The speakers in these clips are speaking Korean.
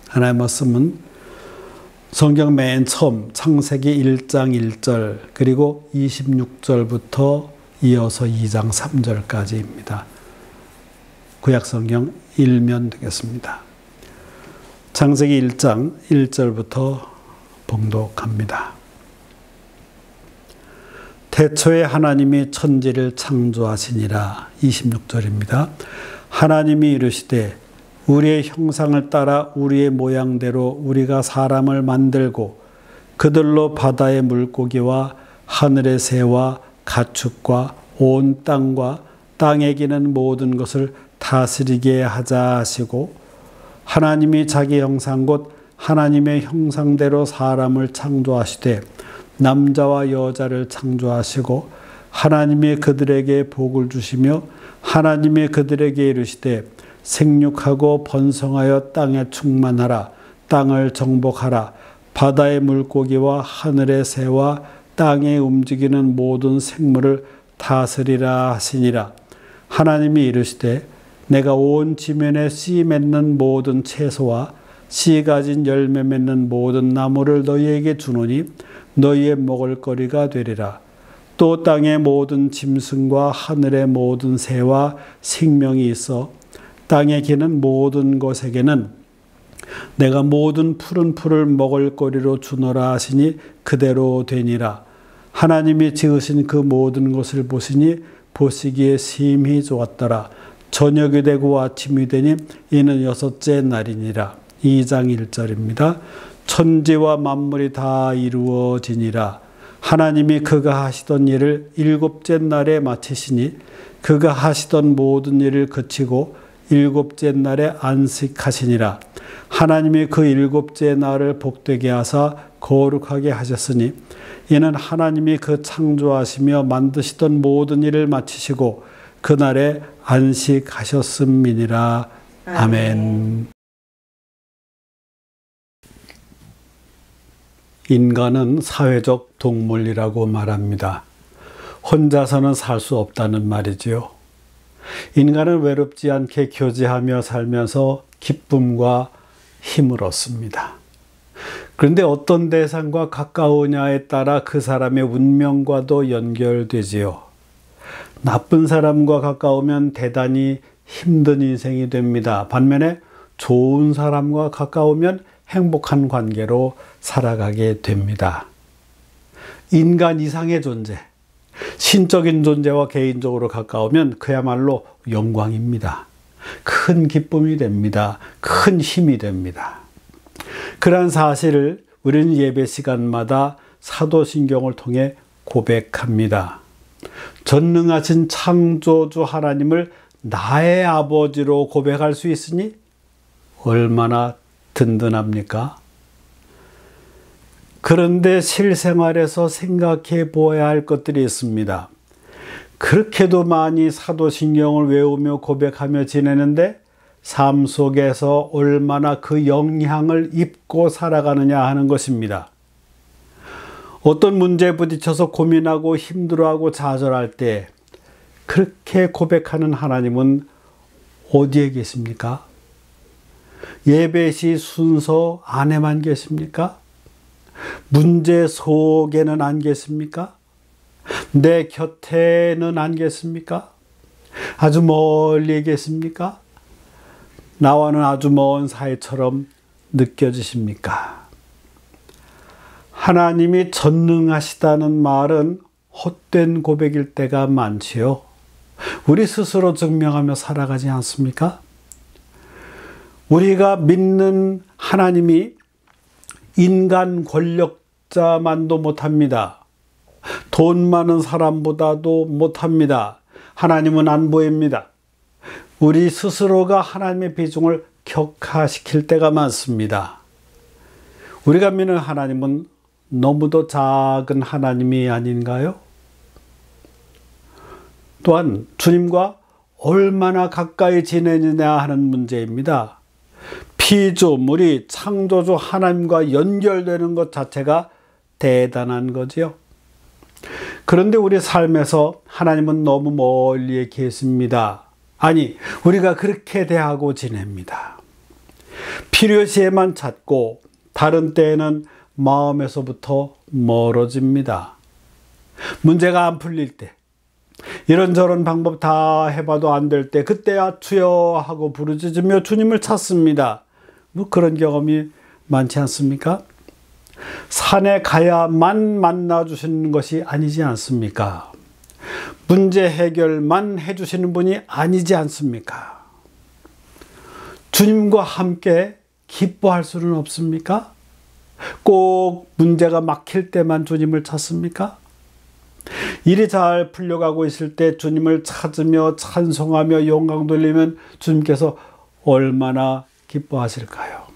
하나님의 말씀은 성경 맨 처음 창세기 1장 1절 그리고 26절부터 이어서 2장 3절까지입니다. 구약성경 1면 되겠습니다. 창세기 1장 1절부터 봉독합니다. 태초에 하나님이 천지를 창조하시니라. 26절입니다. 하나님이 이르시되 우리의 형상을 따라 우리의 모양대로 우리가 사람을 만들고 그들로 바다의 물고기와 하늘의 새와 가축과 온 땅과 땅에 기는 모든 것을 다스리게 하자 하시고 하나님이 자기 형상 곧 하나님의 형상대로 사람을 창조하시되 남자와 여자를 창조하시고 하나님이 그들에게 복을 주시며 하나님이 그들에게 이르시되 생육하고 번성하여 땅에 충만하라. 땅을 정복하라. 바다의 물고기와 하늘의 새와 땅에 움직이는 모든 생물을 다스리라 하시니라. 하나님이 이르시되 내가 온 지면에 씨 맺는 모든 채소와 씨 가진 열매 맺는 모든 나무를 너희에게 주노니 너희의 먹을거리가 되리라. 또 땅의 모든 짐승과 하늘의 모든 새와 생명이 있어 땅에 기는 모든 것에게는 내가 모든 푸른 풀을 먹을거리로 주노라 하시니 그대로 되니라. 하나님이 지으신 그 모든 것을 보시니 보시기에 심히 좋았더라. 저녁이 되고 아침이 되니 이는 여섯째 날이니라. 2장 1절입니다. 천지와 만물이 다 이루어지니라. 하나님이 그가 하시던 일을 일곱째 날에 마치시니 그가 하시던 모든 일을 그치고 일곱째 날에 안식하시니라. 하나님이 그 일곱째 날을 복되게 하사 거룩하게 하셨으니 이는 하나님이 그 창조하시며 만드시던 모든 일을 마치시고 그날에 안식하셨음이니라. 아멘. 인간은 사회적 동물이라고 말합니다. 혼자서는 살 수 없다는 말이지요. 인간은 외롭지 않게 교제하며 살면서 기쁨과 힘을 얻습니다. 그런데 어떤 대상과 가까우냐에 따라 그 사람의 운명과도 연결되지요. 나쁜 사람과 가까우면 대단히 힘든 인생이 됩니다. 반면에 좋은 사람과 가까우면 행복한 관계로 살아가게 됩니다. 인간 이상의 존재, 신적인 존재와 개인적으로 가까우면 그야말로 영광입니다. 큰 기쁨이 됩니다. 큰 힘이 됩니다. 그러한 사실을 우리는 예배 시간마다 사도신경을 통해 고백합니다. 전능하신 창조주 하나님을 나의 아버지로 고백할 수 있으니 얼마나 든든합니까? 그런데 실생활에서 생각해 보아야 할 것들이 있습니다. 그렇게도 많이 사도신경을 외우며 고백하며 지내는데 삶 속에서 얼마나 그 영향을 입고 살아가느냐 하는 것입니다. 어떤 문제에 부딪혀서 고민하고 힘들어하고 좌절할 때 그렇게 고백하는 하나님은 어디에 계십니까? 예배 시 순서 안에만 계십니까? 문제 속에는 안 계십니까? 내 곁에는 안 계십니까? 아주 멀리 계십니까? 나와는 아주 먼 사이처럼 느껴지십니까? 하나님이 전능하시다는 말은 헛된 고백일 때가 많지요. 우리 스스로 증명하며 살아가지 않습니까? 우리가 믿는 하나님이 인간 권력자만도 못합니다. 돈 많은 사람보다도 못합니다. 하나님은 안 보입니다. 우리 스스로가 하나님의 비중을 격하시킬 때가 많습니다. 우리가 믿는 하나님은 너무도 작은 하나님이 아닌가요? 또한 주님과 얼마나 가까이 지내느냐 하는 문제입니다. 피조물이 창조주 하나님과 연결되는 것 자체가 대단한 거지요. 그런데 우리 삶에서 하나님은 너무 멀리에 계십니다. 아니, 우리가 그렇게 대하고 지냅니다. 필요시에만 찾고 다른 때에는 마음에서부터 멀어집니다. 문제가 안 풀릴 때, 이런저런 방법 다 해봐도 안 될 때, 그때야 주여 하고 부르짖으며 주님을 찾습니다. 뭐 그런 경험이 많지 않습니까? 산에 가야만 만나주시는 것이 아니지 않습니까? 문제 해결만 해주시는 분이 아니지 않습니까? 주님과 함께 기뻐할 수는 없습니까? 꼭 문제가 막힐 때만 주님을 찾습니까? 일이 잘 풀려가고 있을 때 주님을 찾으며 찬송하며 영광 돌리면 주님께서 얼마나 기뻐하실까요?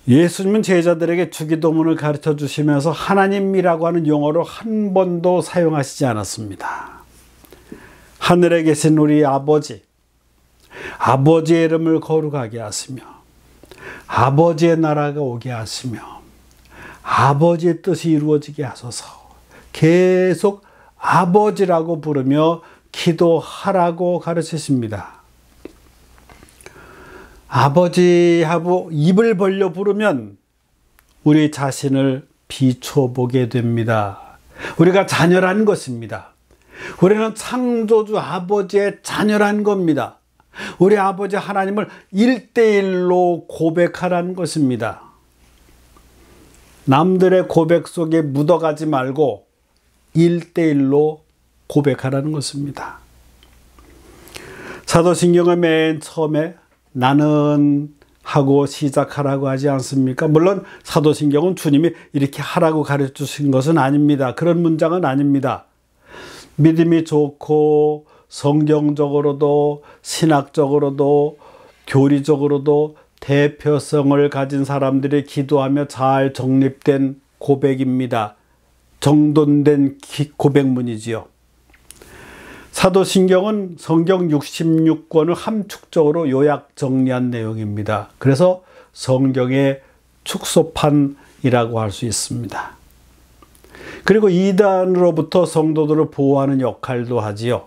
예수님은 제자들에게 주기도문을 가르쳐 주시면서 하나님이라고 하는 용어를 한 번도 사용하시지 않았습니다. 하늘에 계신 우리 아버지, 아버지의 이름을 거룩하게 하시며 아버지의 나라가 오게 하시며 아버지의 뜻이 이루어지게 하소서, 계속 아버지라고 부르며 기도하라고 가르치십니다. 아버지하고 입을 벌려 부르면 우리 자신을 비춰보게 됩니다. 우리가 자녀란 것입니다. 우리는 창조주 아버지의 자녀란 겁니다. 우리 아버지 하나님을 1:1로 고백하라는 것입니다. 남들의 고백 속에 묻어가지 말고 1:1로 고백하라는 것입니다. 사도신경의 맨 처음에 나는 하고 시작하라고 하지 않습니까? 물론 사도신경은 주님이 이렇게 하라고 가르쳐 주신 것은 아닙니다. 그런 문장은 아닙니다. 믿음이 좋고 성경적으로도 신학적으로도 교리적으로도 대표성을 가진 사람들이 기도하며 잘 정립된 고백입니다. 정돈된 고백문이지요. 사도신경은 성경 66권을 함축적으로 요약 정리한 내용입니다. 그래서 성경의 축소판이라고 할 수 있습니다. 그리고 이단으로부터 성도들을 보호하는 역할도 하지요.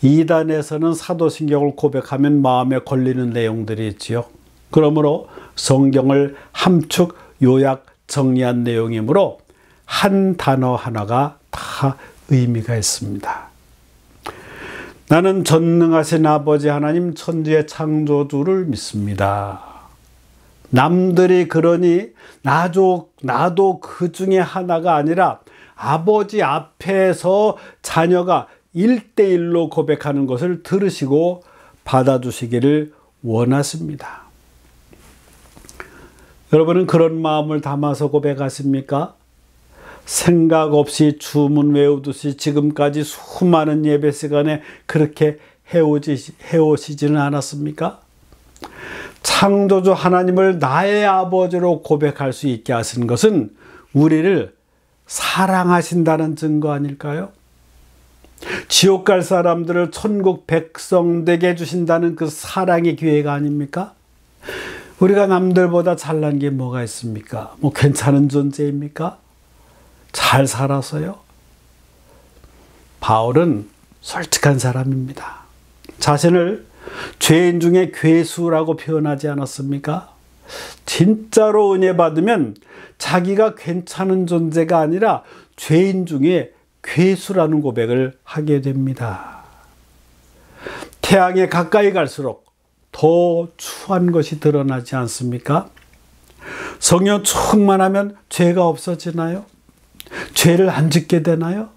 이단에서는 사도신경을 고백하면 마음에 걸리는 내용들이 있지요. 그러므로 성경을 함축 요약 정리한 내용이므로 한 단어 하나가 다 의미가 있습니다. 나는 전능하신 아버지 하나님 천지의 창조주를 믿습니다. 남들이 그러니 나도 그 중에 하나가 아니라 아버지 앞에서 자녀가 1:1로 고백하는 것을 들으시고 받아주시기를 원하십니다. 여러분은 그런 마음을 담아서 고백하십니까? 생각 없이 주문 외우듯이 지금까지 수많은 예배 시간에 그렇게 해오시지는 않았습니까? 창조주 하나님을 나의 아버지로 고백할 수 있게 하신 것은 우리를 사랑하신다는 증거 아닐까요? 지옥 갈 사람들을 천국 백성 되게 해주신다는 그 사랑의 기회가 아닙니까? 우리가 남들보다 잘난 게 뭐가 있습니까? 뭐 괜찮은 존재입니까? 잘 살아서요? 바울은 솔직한 사람입니다. 자신을 죄인 중에 괴수라고 표현하지 않았습니까? 진짜로 은혜 받으면 자기가 괜찮은 존재가 아니라 죄인 중에 괴수라는 고백을 하게 됩니다. 태양에 가까이 갈수록 더 추한 것이 드러나지 않습니까? 성령 충만하면 죄가 없어지나요? 죄를 안 짓게 되나요?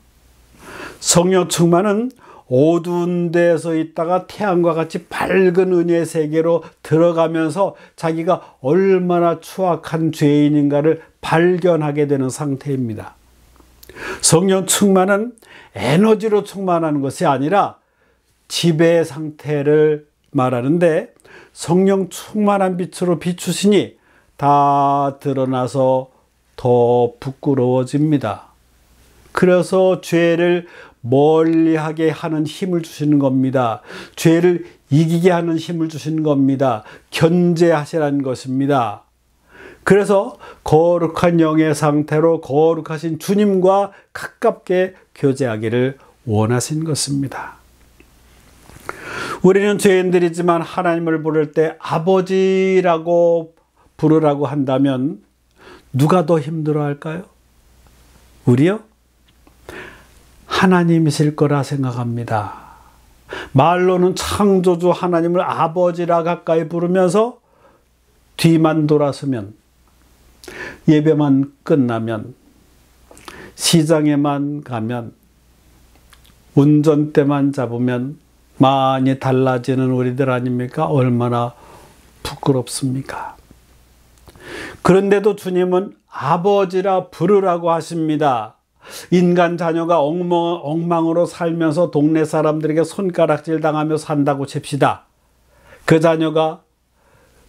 성령 충만은 어두운 데에서 있다가 태양과 같이 밝은 은혜의 세계로 들어가면서 자기가 얼마나 추악한 죄인인가를 발견하게 되는 상태입니다. 성령 충만은 에너지로 충만하는 것이 아니라 지배 상태를 말하는데, 성령 충만한 빛으로 비추시니 다 드러나서 더 부끄러워집니다. 그래서 죄를 멀리하게 하는 힘을 주시는 겁니다. 죄를 이기게 하는 힘을 주시는 겁니다. 견제하시라는 것입니다. 그래서 거룩한 영의 상태로 거룩하신 주님과 가깝게 교제하기를 원하신 것입니다. 우리는 죄인들이지만 하나님을 부를 때 아버지라고 부르라고 한다면 누가 더 힘들어 할까요? 우리요? 하나님이실 거라 생각합니다. 말로는 창조주 하나님을 아버지라 가까이 부르면서 뒤만 돌아서면, 예배만 끝나면, 시장에만 가면, 운전대만 잡으면 많이 달라지는 우리들 아닙니까? 얼마나 부끄럽습니까? 그런데도 주님은 아버지라 부르라고 하십니다. 인간 자녀가 엉망으로 살면서 동네 사람들에게 손가락질 당하며 산다고 칩시다. 그 자녀가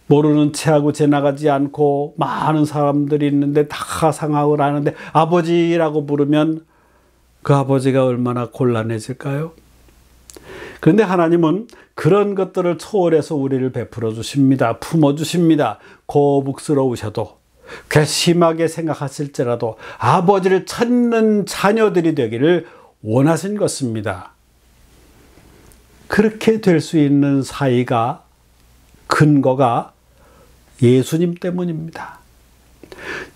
모르는 체하고 지나가지 않고 많은 사람들이 있는데 다 상황을 아는데 아버지라고 부르면 그 아버지가 얼마나 곤란해질까요? 그런데 하나님은 그런 것들을 초월해서 우리를 베풀어 주십니다. 품어 주십니다. 거북스러우셔도, 괘씸하게 생각하실지라도 아버지를 찾는 자녀들이 되기를 원하신 것입니다. 그렇게 될 수 있는 사이가, 근거가 예수님 때문입니다.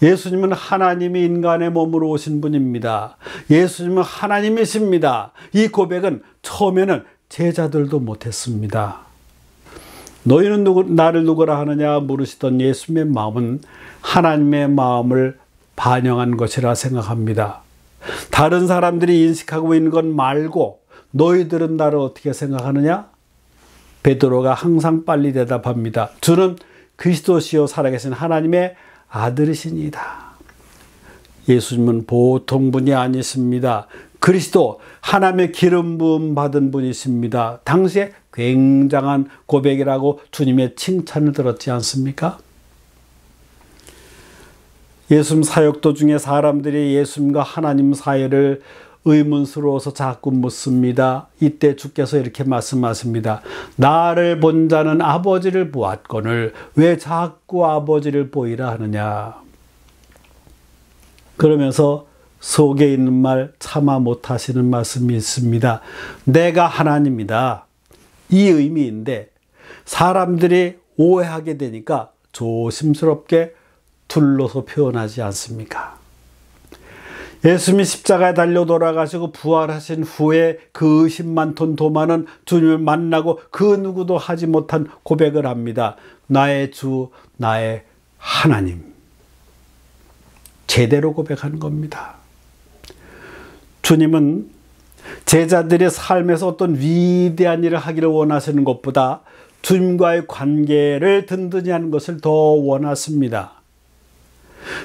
예수님은 하나님이 인간의 몸으로 오신 분입니다. 예수님은 하나님이십니다. 이 고백은 처음에는 제자들도 못했습니다. 너희는 나를 누구라 하느냐 물으시던 예수님의 마음은 하나님의 마음을 반영한 것이라 생각합니다. 다른 사람들이 인식하고 있는 것 말고 너희들은 나를 어떻게 생각하느냐? 베드로가 항상 빨리 대답합니다. 주는 그리스도시요 살아계신 하나님의 아들이시니이다. 예수님은 보통 분이 아니십니다. 그리스도, 하나님의 기름 부음 받은 분이십니다. 당시에 굉장한 고백이라고 주님의 칭찬을 들었지 않습니까? 예수님 사역 도중에 사람들이 예수님과 하나님 사이를 의문스러워서 자꾸 묻습니다. 이때 주께서 이렇게 말씀하십니다. 나를 본 자는 아버지를 보았거늘 왜 자꾸 아버지를 보이라 하느냐. 그러면서 속에 있는 말 참아 못하시는 말씀이 있습니다. 내가 하나님이다. 이 의미인데 사람들이 오해하게 되니까 조심스럽게 둘러서 표현하지 않습니까? 예수님이 십자가에 달려 돌아가시고 부활하신 후에 그 의심 많던 도마는 주님을 만나고 그 누구도 하지 못한 고백을 합니다. 나의 주, 나의 하나님. 제대로 고백하는 겁니다. 주님은 제자들의 삶에서 어떤 위대한 일을 하기를 원하시는 것보다 주님과의 관계를 든든히 하는 것을 더 원하십니다.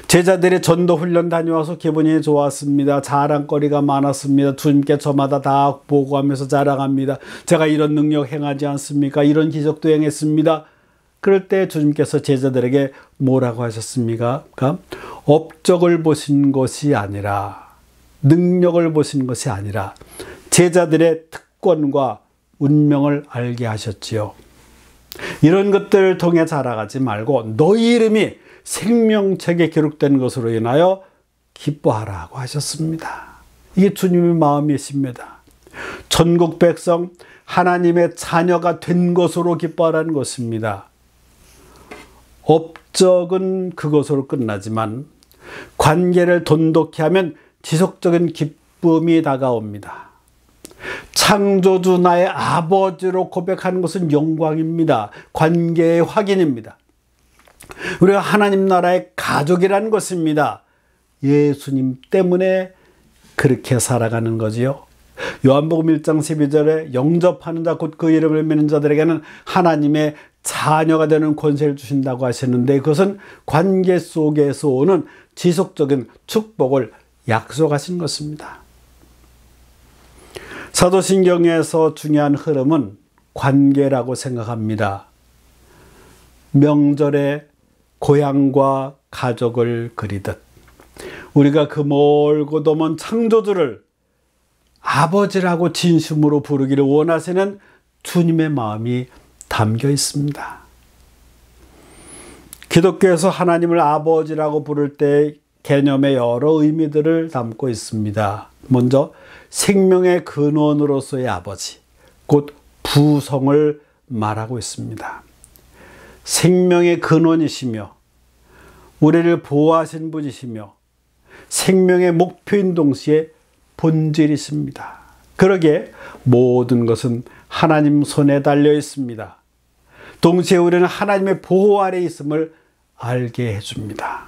제자들의 전도 훈련 다녀와서 기분이 좋았습니다. 자랑거리가 많았습니다. 주님께 저마다 다 보고하면서 자랑합니다. 제가 이런 능력 행하지 않습니까? 이런 기적도 행했습니다. 그럴 때 주님께서 제자들에게 뭐라고 하셨습니까? 업적을 보신 것이 아니라, 능력을 보신 것이 아니라 제자들의 특권과 운명을 알게 하셨지요. 이런 것들을 통해 자랑하지 말고 너희 이름이 생명책에 기록된 것으로 인하여 기뻐하라고 하셨습니다. 이게 주님의 마음이십니다. 전국 백성 하나님의 자녀가 된 것으로 기뻐하라는 것입니다. 업적은 그것으로 끝나지만 관계를 돈독히 하면 지속적인 기쁨이 다가옵니다. 창조주 나의 아버지로 고백하는 것은 영광입니다. 관계의 확인입니다. 우리가 하나님 나라의 가족이라는 것입니다. 예수님 때문에 그렇게 살아가는 거지요. 요한복음 1장 12절에 영접하는 자 곧 그 이름을 믿는 자들에게는 하나님의 자녀가 되는 권세를 주신다고 하셨는데 그것은 관계 속에서 오는 지속적인 축복을 약속하신 것입니다. 사도신경에서 중요한 흐름은 관계라고 생각합니다. 명절에 고향과 가족을 그리듯 우리가 그 멀고도 먼 창조주를 아버지라고 진심으로 부르기를 원하시는 주님의 마음이 담겨 있습니다. 기독교에서 하나님을 아버지라고 부를 때 개념의 여러 의미들을 담고 있습니다. 먼저 생명의 근원으로서의 아버지, 곧 구성을 말하고 있습니다. 생명의 근원이시며 우리를 보호하신 분이시며 생명의 목표인 동시에 본질이십니다. 그러기에 모든 것은 하나님 손에 달려 있습니다. 동시에 우리는 하나님의 보호 아래 있음을 알게 해줍니다.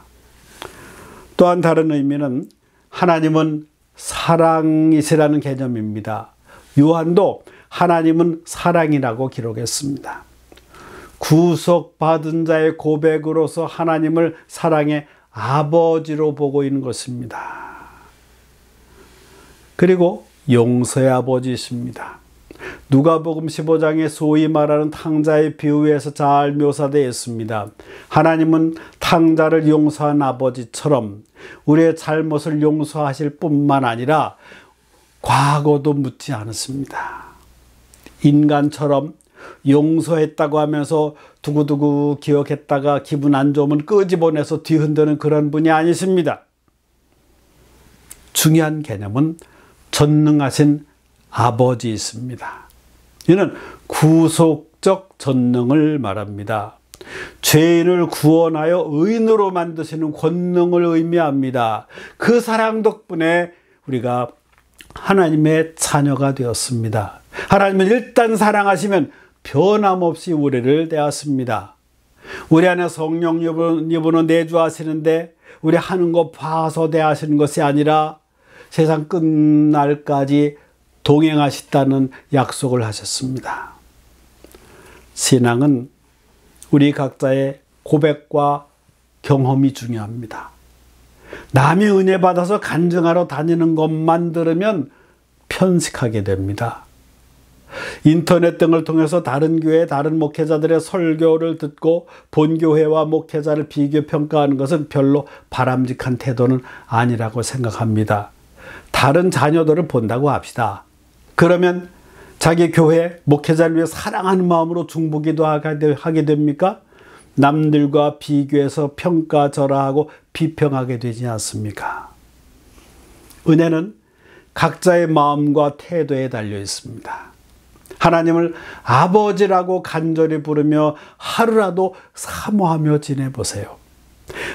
또한 다른 의미는 하나님은 사랑이시라는 개념입니다. 요한도 하나님은 사랑이라고 기록했습니다. 구속받은 자의 고백으로서 하나님을 사랑의 아버지로 보고 있는 것입니다. 그리고 용서의 아버지이십니다. 누가복음 15장에 소위 말하는 탕자의 비유에서 잘 묘사되어 있습니다. 하나님은 탕자를 용서한 아버지처럼 우리의 잘못을 용서하실 뿐만 아니라 과거도 묻지 않으십니다. 인간처럼 용서했다고 하면서 두고두고 기억했다가 기분 안 좋으면 끄집어내서 뒤흔드는 그런 분이 아니십니다. 중요한 개념은 전능하신 아버지이십니다. 이는 구속적 전능을 말합니다. 죄인을 구원하여 의인으로 만드시는 권능을 의미합니다. 그 사랑 덕분에 우리가 하나님의 자녀가 되었습니다. 하나님은 일단 사랑하시면 변함없이 우리를 대하십니다. 우리 안에 성령 여부는 내주하시는데 우리 하는 거 봐서 대하시는 것이 아니라 세상 끝날까지 동행하시다는 약속을 하셨습니다. 신앙은 우리 각자의 고백과 경험이 중요합니다. 남이 은혜 받아서 간증하러 다니는 것만 들으면 편식하게 됩니다. 인터넷 등을 통해서 다른 교회, 다른 목회자들의 설교를 듣고 본교회와 목회자를 비교 평가하는 것은 별로 바람직한 태도는 아니라고 생각합니다. 다른 자녀들을 본다고 합시다. 그러면 자기 교회, 목회자를 위해 사랑하는 마음으로 중보기도 하게 됩니까? 남들과 비교해서 평가절하하고 비평하게 되지 않습니까? 은혜는 각자의 마음과 태도에 달려 있습니다. 하나님을 아버지라고 간절히 부르며 하루라도 사모하며 지내보세요.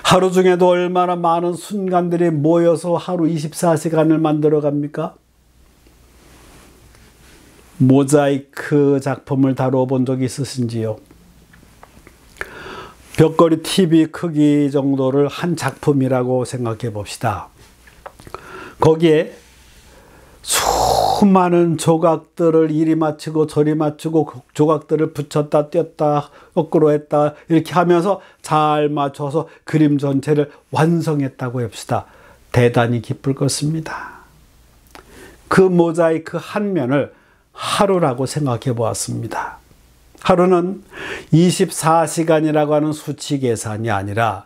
하루 중에도 얼마나 많은 순간들이 모여서 하루 24시간을 만들어 갑니까? 모자이크 작품을 다루어 본 적이 있으신지요? 벽걸이 TV 크기 정도를 한 작품이라고 생각해 봅시다. 거기에 수많은 조각들을 이리 맞추고 저리 맞추고 조각들을 붙였다 뗐다 거꾸로 했다 이렇게 하면서 잘 맞춰서 그림 전체를 완성했다고 합시다. 대단히 기쁠 것입니다. 그 모자이크 한 면을 하루라고 생각해 보았습니다. 하루는 24시간이라고 하는 수치 계산이 아니라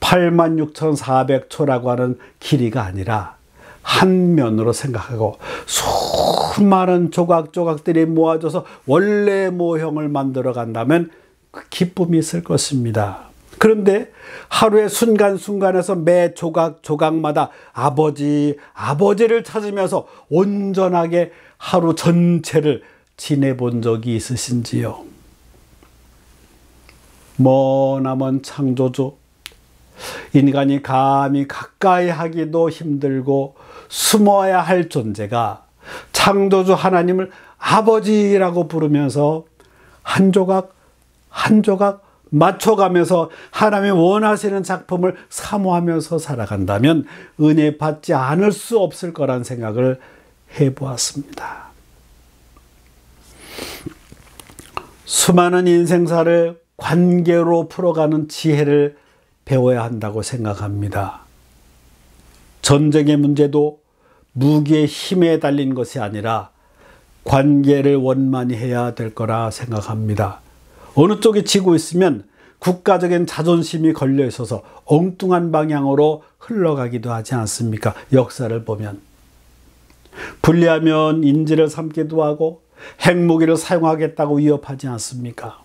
86,400초라고 하는 길이가 아니라 한 면으로 생각하고 수많은 조각조각들이 모아져서 원래 모형을 만들어 간다면 그 기쁨이 있을 것입니다. 그런데 하루의 순간순간에서 매 조각조각마다 아버지를 찾으면서 온전하게 하루 전체를 지내본 적이 있으신지요? 머나먼 창조주, 인간이 감히 가까이 하기도 힘들고 숨어야 할 존재가 창조주 하나님을 아버지라고 부르면서 한 조각 한 조각 맞춰가면서 하나님이 원하시는 작품을 사모하면서 살아간다면 은혜 받지 않을 수 없을 거란 생각을 해보았습니다. 수많은 인생사를 관계로 풀어가는 지혜를 배워야 한다고 생각합니다. 전쟁의 문제도 무기의 힘에 달린 것이 아니라 관계를 원만히 해야 될 거라 생각합니다. 어느 쪽에 지고 있으면 국가적인 자존심이 걸려 있어서 엉뚱한 방향으로 흘러가기도 하지 않습니까? 역사를 보면. 불리하면 인질을 삼기도 하고 핵무기를 사용하겠다고 위협하지 않습니까?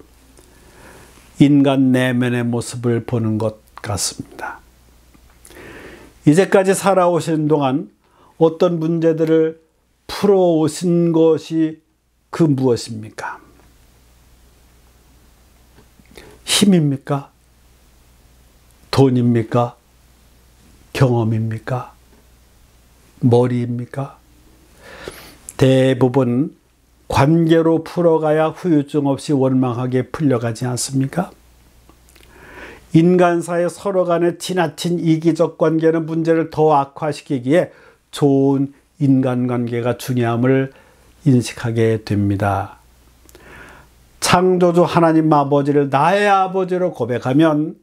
인간 내면의 모습을 보는 것 같습니다. 이제까지 살아오신 동안 어떤 문제들을 풀어오신 것이 그 무엇입니까? 힘입니까? 돈입니까? 경험입니까? 머리입니까? 대부분 관계로 풀어가야 후유증 없이 원만하게 풀려가지 않습니까? 인간사의 서로 간의 지나친 이기적 관계는 문제를 더 악화시키기에 좋은 인간관계가 중요함을 인식하게 됩니다. 창조주 하나님 아버지를 나의 아버지로 고백하면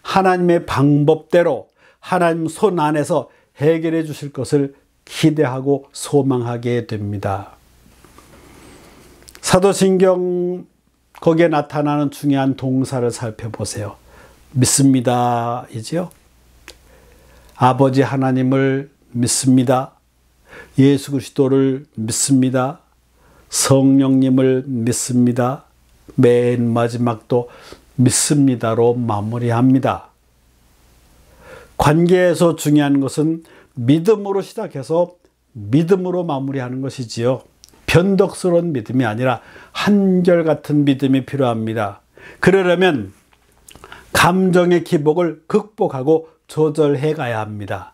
하나님의 방법대로 하나님 손 안에서 해결해 주실 것을 기대하고 소망하게 됩니다. 사도신경 거기에 나타나는 중요한 동사를 살펴보세요. 믿습니다 이지요. 아버지 하나님을 믿습니다. 예수 그리스도를 믿습니다. 성령님을 믿습니다. 맨 마지막도 믿습니다로 마무리합니다. 관계에서 중요한 것은 믿음으로 시작해서 믿음으로 마무리하는 것이지요. 변덕스러운 믿음이 아니라 한결같은 믿음이 필요합니다. 그러려면 감정의 기복을 극복하고 조절해 가야 합니다.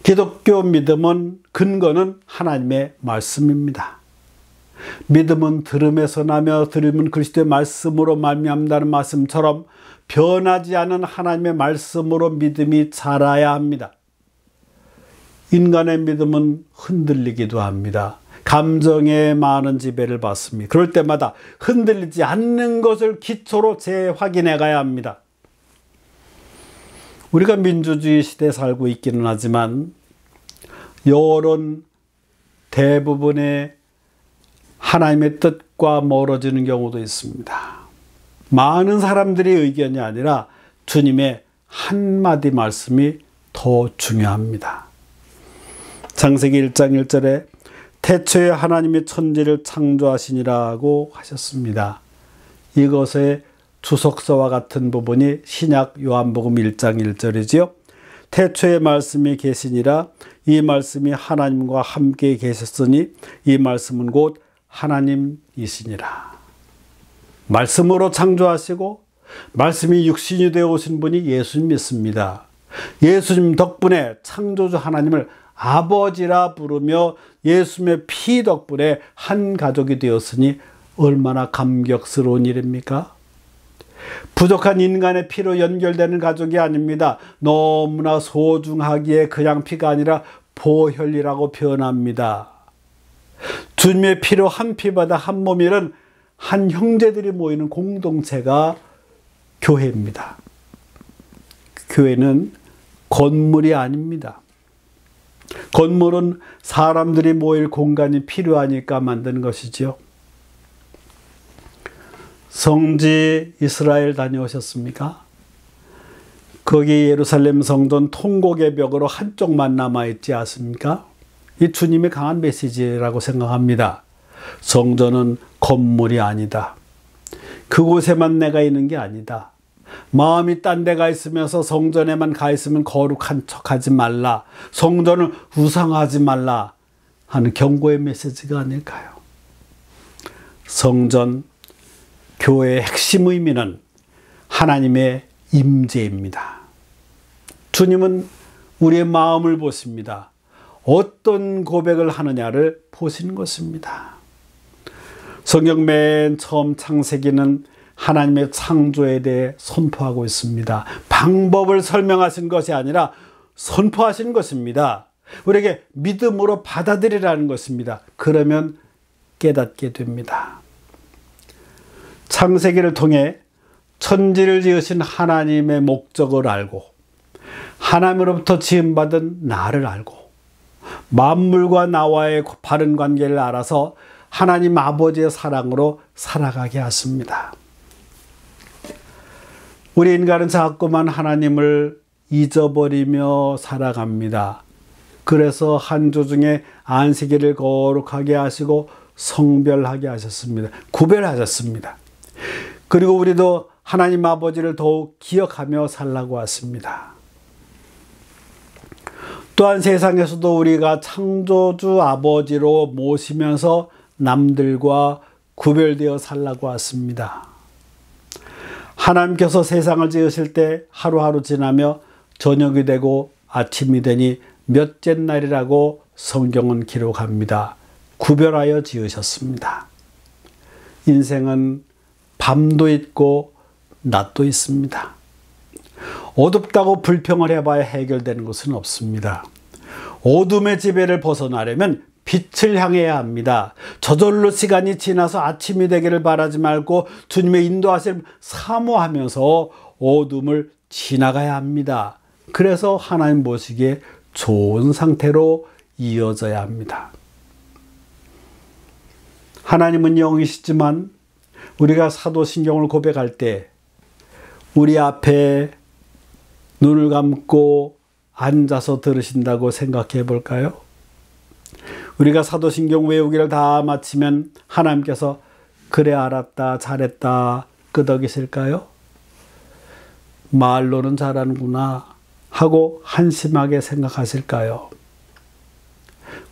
기독교 믿음은 근거는 하나님의 말씀입니다. 믿음은 들음에서 나며 들음은 그리스도의 말씀으로 말미암는다는 말씀처럼 변하지 않은 하나님의 말씀으로 믿음이 자라야 합니다. 인간의 믿음은 흔들리기도 합니다. 감정에 많은 지배를 받습니다. 그럴 때마다 흔들리지 않는 것을 기초로 재확인해 가야 합니다. 우리가 민주주의 시대에 살고 있기는 하지만 여론 대부분의 하나님의 뜻과 멀어지는 경우도 있습니다. 많은 사람들의 의견이 아니라 주님의 한마디 말씀이 더 중요합니다. 창세기 1장 1절에 태초에 하나님이 천지를 창조하시니라고 하셨습니다. 이것의 주석서와 같은 부분이 신약 요한복음 1장 1절이지요. 태초에 말씀이 계시니라. 이 말씀이 하나님과 함께 계셨으니 이 말씀은 곧 하나님이시니라. 말씀으로 창조하시고 말씀이 육신이 되어 오신 분이 예수님 믿습니다. 예수님 덕분에 창조주 하나님을 아버지라 부르며 예수님의 피 덕분에 한 가족이 되었으니 얼마나 감격스러운 일입니까? 부족한 인간의 피로 연결되는 가족이 아닙니다. 너무나 소중하기에 그냥 피가 아니라 보혈이라고 표현합니다. 주님의 피로 한 피바다 한 몸이란 한 형제들이 모이는 공동체가 교회입니다. 교회는 건물이 아닙니다. 건물은 사람들이 모일 공간이 필요하니까 만든 것이지요. 성지 이스라엘 다녀오셨습니까? 거기 예루살렘 성전 통곡의 벽으로 한쪽만 남아있지 않습니까? 이 주님의 강한 메시지라고 생각합니다. 성전은 건물이 아니다. 그곳에만 내가 있는 게 아니다. 마음이 딴 데 가 있으면서 성전에만 가 있으면 거룩한 척하지 말라. 성전을 우상하지 말라 하는 경고의 메시지가 아닐까요? 성전, 교회의 핵심 의미는 하나님의 임재입니다. 주님은 우리의 마음을 보십니다. 어떤 고백을 하느냐를 보시는 것입니다. 성경 맨 처음 창세기는 하나님의 창조에 대해 선포하고 있습니다. 방법을 설명하신 것이 아니라 선포하신 것입니다. 우리에게 믿음으로 받아들이라는 것입니다. 그러면 깨닫게 됩니다. 창세기를 통해 천지를 지으신 하나님의 목적을 알고 하나님으로부터 지음받은 나를 알고 만물과 나와의 바른 관계를 알아서 하나님 아버지의 사랑으로 살아가게 하십니다. 우리 인간은 자꾸만 하나님을 잊어버리며 살아갑니다. 그래서 한 주 중에 안식일을 거룩하게 하시고 성별하게 하셨습니다. 구별하셨습니다. 그리고 우리도 하나님 아버지를 더욱 기억하며 살라고 하십니다. 또한 세상에서도 우리가 창조주 아버지로 모시면서 남들과 구별되어 살라고 왔습니다. 하나님께서 세상을 지으실 때 하루하루 지나며 저녁이 되고 아침이 되니 몇째 날이라고 성경은 기록합니다. 구별하여 지으셨습니다. 인생은 밤도 있고 낮도 있습니다. 어둡다고 불평을 해봐야 해결되는 것은 없습니다. 어둠의 지배를 벗어나려면 빛을 향해야 합니다. 저절로 시간이 지나서 아침이 되기를 바라지 말고 주님의 인도하심을 사모하면서 어둠을 지나가야 합니다. 그래서 하나님 보시기에 좋은 상태로 이어져야 합니다. 하나님은 영이시지만 우리가 사도신경을 고백할 때 우리 앞에 눈을 감고 앉아서 들으신다고 생각해 볼까요? 우리가 사도신경 외우기를 다 마치면 하나님께서 그래 알았다 잘했다 끄덕이실까요? 말로는 잘하는구나 하고 한심하게 생각하실까요?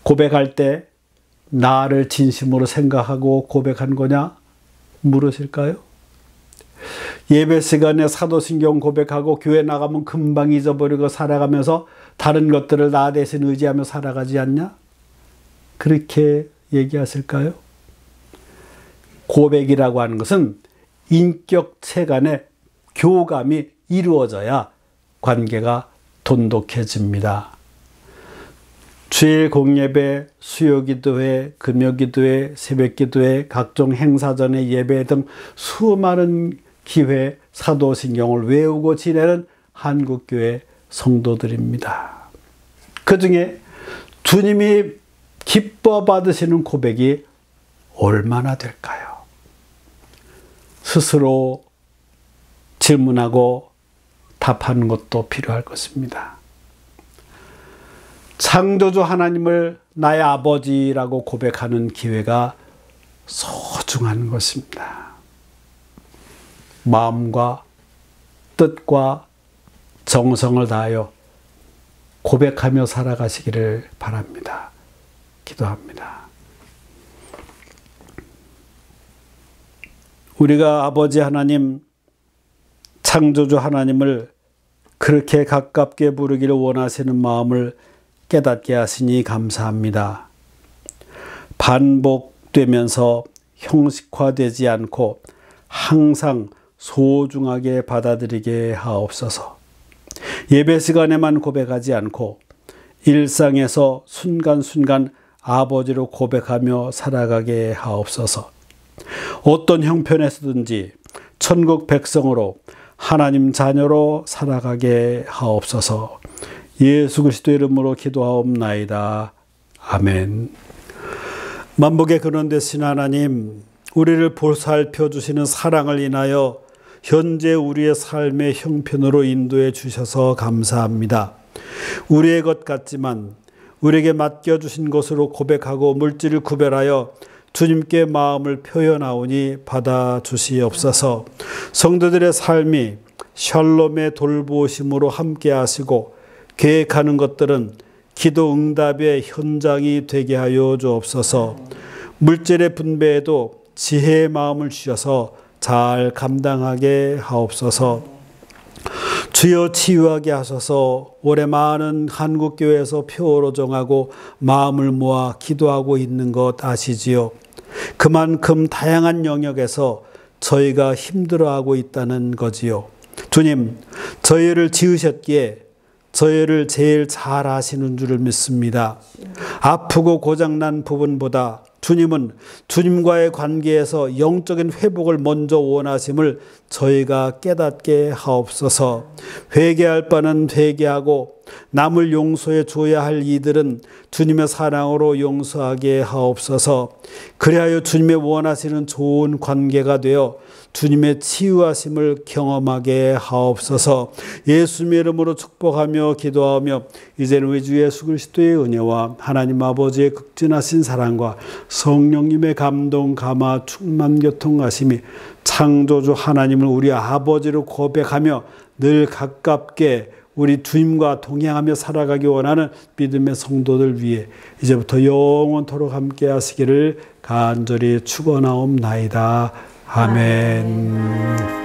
고백할 때 나를 진심으로 생각하고 고백한 거냐 물으실까요? 예배 시간에 사도신경 고백하고 교회 나가면 금방 잊어버리고 살아가면서 다른 것들을 나 대신 의지하며 살아가지 않냐? 그렇게 얘기하실까요? 고백이라고 하는 것은 인격체 간의 교감이 이루어져야 관계가 돈독해집니다. 주일 공예배, 수요기도회, 금요기도회, 새벽기도회, 각종 행사 전의 예배 등 수많은 기회 사도신경을 외우고 지내는 한국교회 성도들입니다. 그 중에 주님이 기뻐 받으시는 고백이 얼마나 될까요? 스스로 질문하고 답하는 것도 필요할 것입니다. 창조주 하나님을 나의 아버지라고 고백하는 기회가 소중한 것입니다. 마음과 뜻과 정성을 다하여 고백하며 살아가시기를 바랍니다. 기도합니다. 우리가 아버지 하나님, 창조주 하나님을 그렇게 가깝게 부르기를 원하시는 마음을 깨닫게 하시니 감사합니다. 반복되면서 형식화되지 않고 항상 소중하게 받아들이게 하옵소서. 예배 시간에만 고백하지 않고 일상에서 순간순간 아버지로 고백하며 살아가게 하옵소서. 어떤 형편에서든지 천국 백성으로 하나님 자녀로 살아가게 하옵소서. 예수 그리스도의 이름으로 기도하옵나이다. 아멘. 만복의 근원 되신 하나님, 우리를 보살펴 주시는 사랑을 인하여 현재 우리의 삶의 형편으로 인도해 주셔서 감사합니다. 우리의 것 같지만 우리에게 맡겨주신 것으로 고백하고 물질을 구별하여 주님께 마음을 표현하오니 받아주시옵소서. 성도들의 삶이 샬롬의 돌보심으로 함께 하시고 계획하는 것들은 기도 응답의 현장이 되게 하여 주옵소서. 물질의 분배에도 지혜의 마음을 주셔서 잘 감당하게 하옵소서. 주여 치유하게 하소서. 올해 많은 한국교회에서 표어로 정하고 마음을 모아 기도하고 있는 것 아시지요? 그만큼 다양한 영역에서 저희가 힘들어하고 있다는 거지요. 주님, 저희를 지으셨기에 저희를 제일 잘 아시는 줄을 믿습니다. 아프고 고장난 부분보다 주님은 주님과의 관계에서 영적인 회복을 먼저 원하심을 저희가 깨닫게 하옵소서. 회개할 바는 회개하고 남을 용서해 줘야 할 이들은 주님의 사랑으로 용서하게 하옵소서. 그리하여 주님의 원하시는 좋은 관계가 되어 주님의 치유하심을 경험하게 하옵소서. 예수님의 이름으로 축복하며 기도하며 이제는 우리 주 예수 그리스도의 은혜와 하나님 아버지의 극진하신 사랑과 성령님의 감동, 감화, 충만, 교통하심이 창조주 하나님을 우리 아버지로 고백하며 늘 가깝게 우리 주님과 동행하며 살아가기 원하는 믿음의 성도들 위해 이제부터 영원토록 함께 하시기를 간절히 축원하옵나이다. 아멘.